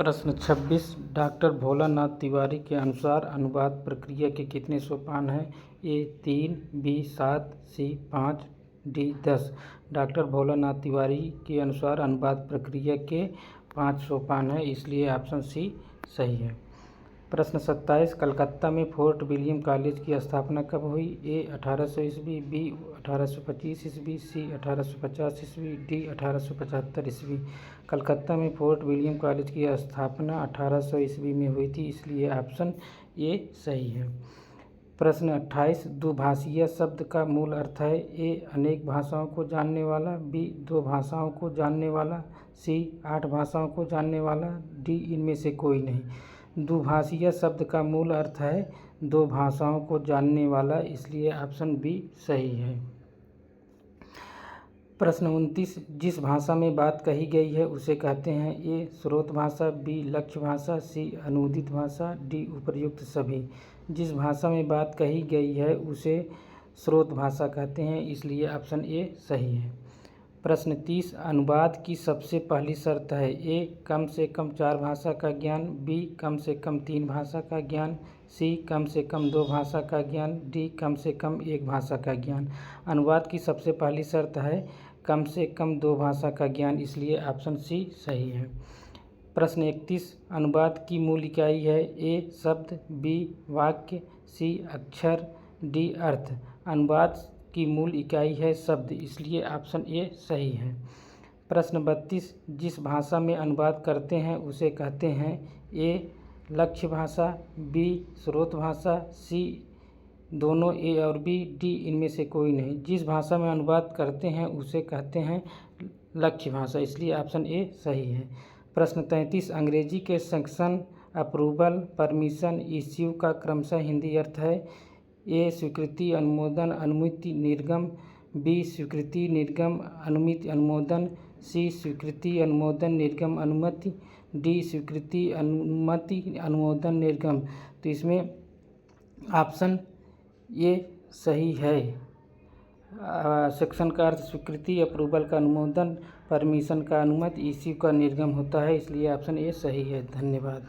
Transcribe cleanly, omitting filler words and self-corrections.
प्रश्न 26 डॉक्टर भोलानाथ तिवारी के अनुसार अनुवाद प्रक्रिया के कितने सोपान हैं? ए 3, बी 7, सी 5, डी 10। डॉक्टर भोलानाथ तिवारी के अनुसार अनुवाद प्रक्रिया के 5 सोपान हैं, इसलिए ऑप्शन सी सही है। प्रश्न 27 कलकत्ता में फोर्ट विलियम कॉलेज की स्थापना कब हुई? ए 1800 ईस्वी, बी 1825 ईस्वी, सी 1850 ईस्वी, डी 1875 ईस्वी। कलकत्ता में फोर्ट विलियम कॉलेज की स्थापना 1800 ईस्वी में हुई थी, इसलिए ऑप्शन ए सही है। प्रश्न 28 दुभाषीय शब्द का मूल अर्थ है? ए अनेक भाषाओं को जानने वाला, बी 2 भाषाओं को जानने वाला, सी 8 भाषाओं को जानने वाला, डी इनमें से कोई नहीं। दुभाषीय शब्द का मूल अर्थ है 2 भाषाओं को जानने वाला, इसलिए ऑप्शन बी सही है। प्रश्न 29 जिस भाषा में बात कही गई है उसे कहते हैं? ए स्रोत भाषा, बी लक्ष्य भाषा, सी अनुदित भाषा, डी उपर्युक्त सभी। जिस भाषा में बात कही गई है उसे स्रोत भाषा कहते हैं, इसलिए ऑप्शन ए सही है। प्रश्न 30 अनुवाद की सबसे पहली शर्त है? ए कम से कम 4 भाषा का ज्ञान, बी कम से कम 3 भाषा का ज्ञान, सी कम से कम 2 भाषा का ज्ञान, डी कम से कम 1 भाषा का ज्ञान। अनुवाद की सबसे पहली शर्त है कम से कम 2 भाषा का ज्ञान, इसलिए ऑप्शन सी सही है। प्रश्न 31 अनुवाद की मूल इकाई है? ए शब्द, बी वाक्य, सी अक्षर, डी अर्थ। अनुवाद की मूल इकाई है शब्द, इसलिए ऑप्शन ए सही है। प्रश्न 32 जिस भाषा में अनुवाद करते हैं उसे कहते हैं? ए लक्ष्य भाषा, बी स्रोत भाषा, सी दोनों ए और बी, डी इनमें से कोई नहीं। जिस भाषा में अनुवाद करते हैं उसे कहते हैं लक्ष्य भाषा, इसलिए ऑप्शन ए सही है। प्रश्न 33 अंग्रेजी के सेक्शन अप्रूवल, परमिशन, इश्यू का क्रमशः हिंदी अर्थ है? ए स्वीकृति, अनुमोदन, अनुमति, निर्गम, बी स्वीकृति, निर्गम, अनुमति, अनुमोदन, सी स्वीकृति, अनुमोदन, निर्गम, अनुमति, डी स्वीकृति, अनुमति, अनुमोदन, निर्गम। तो इसमें ऑप्शन ये सही है। सेक्शन का अर्थ स्वीकृति, अप्रूवल का अनुमोदन, परमिशन का अनुमति, इश्यू का निर्गम होता है, इसलिए ऑप्शन ए सही है। धन्यवाद।